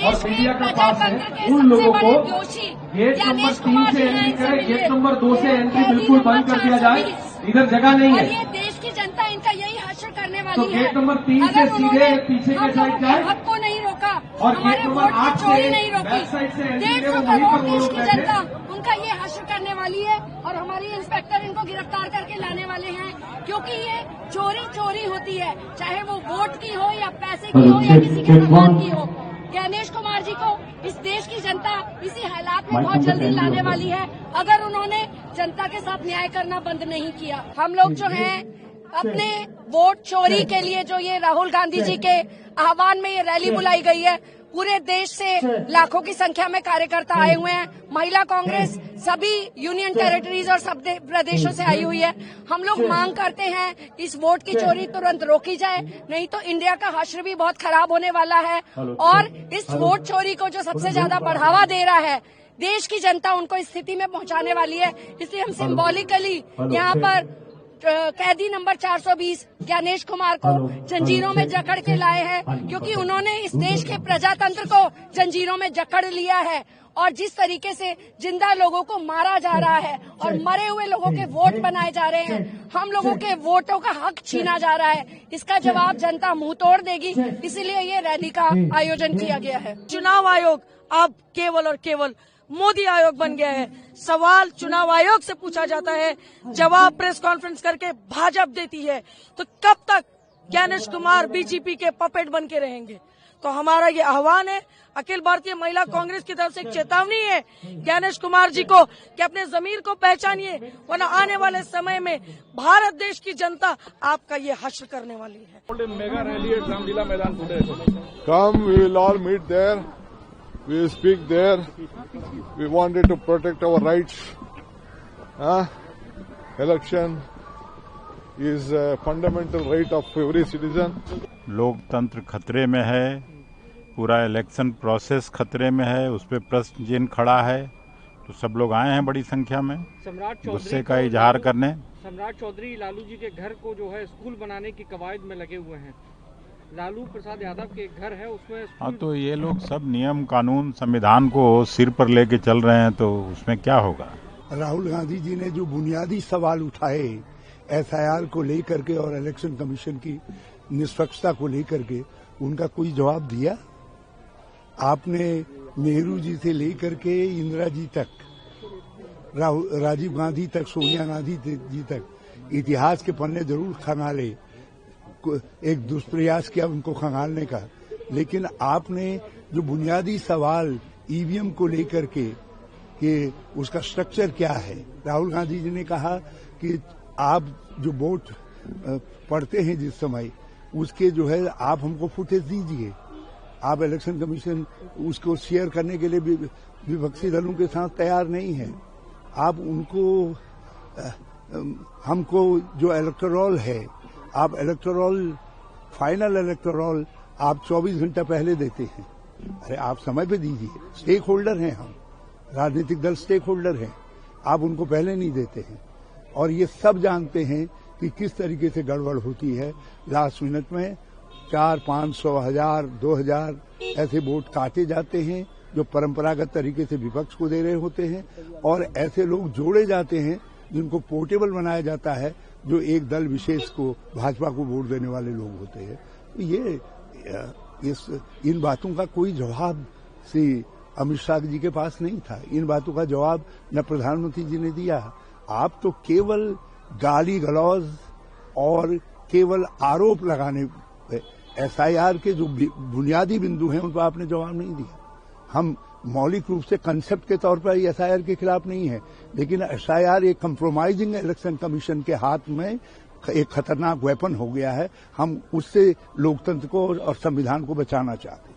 और मीडिया का पास है, उन लोगों को गेट नंबर 3 से एंट्री करें, गेट नंबर 2 से एंट्री बिल्कुल बंद कर दिया जाए, इधर जगह नहीं है। ये देश की जनता इनका यही हश्र करने वाली तो है। गेट नंबर 3 से सीधे पीछे के साइड जाए हक को नहीं रोका और गेट नंबर 8 से नहीं रोकी। बैक साइड से एंट्री 150 करोड़ देश की जनता उनका ये हश्र करने वाली है और हमारी इंस्पेक्टर इनको गिरफ्तार करके लाने वाले हैं, क्योंकि ये चोरी होती है, चाहे वो वोट की हो या पैसे की हो या किसी के सामान की हो। ज्ञानेश कुमार जी को इस देश की जनता इसी हालात में बहुत जल्दी लाने वाली है, अगर उन्होंने जनता के साथ न्याय करना बंद नहीं किया। हम लोग जो हैं अपने वोट चोरी के लिए जो ये राहुल गांधी जी के आह्वान में ये रैली बुलाई गई है, पूरे देश से लाखों की संख्या में कार्यकर्ता आए हुए हैं। महिला कांग्रेस सभी यूनियन टेरिटरीज और सब प्रदेशों से आई हुई है। हम लोग मांग करते हैं इस वोट की चोरी तुरंत रोकी जाए, नहीं तो इंडिया का हश्र भी बहुत खराब होने वाला है। और इस वोट चोरी को जो सबसे ज्यादा बढ़ावा दे रहा है, देश की जनता उनको इस स्थिति में पहुंचाने वाली है। इसलिए हम सिंबॉलिकली यहाँ पर कैदी नंबर 420 ज्ञानेश कुमार को जंजीरों में जकड़ के लाए हैं, क्योंकि उन्होंने इस देश के प्रजातंत्र को जंजीरों में जकड़ लिया है। और जिस तरीके से जिंदा लोगों को मारा जा रहा है और मरे हुए लोगों के वोट बनाए जा रहे हैं, हम लोगों के वोटों का हक छीना जा रहा है, इसका जवाब जनता मुंह तोड़ देगी। इसीलिए ये रैली का आयोजन किया गया है। चुनाव आयोग अब केवल और केवल मोदी आयोग बन गया है। सवाल चुनाव आयोग से पूछा जाता है, जवाब प्रेस कॉन्फ्रेंस करके भाजपा देती है। तो कब तक ज्ञानेश कुमार बीजेपी के पपेट बन के रहेंगे? तो हमारा ये आह्वान है अखिल भारतीय महिला कांग्रेस की तरफ से, एक चेतावनी है ज्ञानेश कुमार जी को कि अपने जमीर को पहचानिए, वरना आने वाले समय में भारत देश की जनता आपका ये हश्र करने वाली है। मेगा रैली एट रामलीला मैदान Come, we will all meet there. We will speak there. We wanted to protect our rights. Election is a fundamental right of every citizen. लोकतंत्र खतरे में है, पूरा इलेक्शन प्रोसेस खतरे में है, उस पर प्रश्न चिन्ह खड़ा है। तो सब लोग आए हैं बड़ी संख्या में गुस्से का इजहार करने। सम्राट चौधरी लालू जी के घर को जो है स्कूल बनाने की कवायद में लगे हुए हैं। लालू प्रसाद यादव के घर है उसमें। हाँ, तो ये लोग सब नियम कानून संविधान को सिर पर लेके चल रहे हैं, तो उसमें क्या होगा? राहुल गांधी जी ने जो बुनियादी सवाल उठाए एफआईआर को लेकर के और इलेक्शन कमीशन की निष्पक्षता को लेकर के, उनका कोई जवाब दिया? आपने नेहरू जी से लेकर के इंदिरा जी तक, राजीव गांधी तक, सोनिया गांधी जी तक इतिहास के पन्ने जरूर खंगाले, एक दुष्प्रयास किया उनको खंगालने का, लेकिन आपने जो बुनियादी सवाल ईवीएम को लेकर के कि उसका स्ट्रक्चर क्या है, राहुल गांधी जी ने कहा कि आप जो वोट पढ़ते हैं जिस समय, उसके जो है आप हमको फुटेज दीजिए। आप इलेक्शन कमीशन उसको शेयर करने के लिए विपक्षी दलों के साथ तैयार नहीं है। आप उनको हमको जो इलेक्टोरल है, आप फाइनल इलेक्टोरल आप 24 घंटा पहले देते हैं। अरे आप समय पे दीजिए, स्टेक होल्डर हैं हम, राजनीतिक दल स्टेक होल्डर हैं, आप उनको पहले नहीं देते हैं। और ये सब जानते हैं कि किस तरीके से गड़बड़ होती है। लास्ट मिनट में 400, 500, 1000, 2000 ऐसे वोट काटे जाते हैं जो परंपरागत तरीके से विपक्ष को दे रहे होते हैं, और ऐसे लोग जोड़े जाते हैं जिनको पोर्टेबल बनाया जाता है, जो एक दल विशेष को, भाजपा को वोट देने वाले लोग होते हैं। तो इन बातों का कोई जवाब श्री अमित शाह जी के पास नहीं था। इन बातों का जवाब न प्रधानमंत्री जी ने दिया। आप तो केवल गाली गलौज और केवल आरोप लगाने, एफआईआर के जो बुनियादी बिंदु हैं उन पर आपने जवाब नहीं दिया। हम मौलिक रूप से कंसेप्ट के तौर पर एफआईआर के खिलाफ नहीं है, लेकिन एफआईआर एक कंप्रोमाइजिंग इलेक्शन कमीशन के हाथ में एक खतरनाक वेपन हो गया है। हम उससे लोकतंत्र को और संविधान को बचाना चाहते हैं।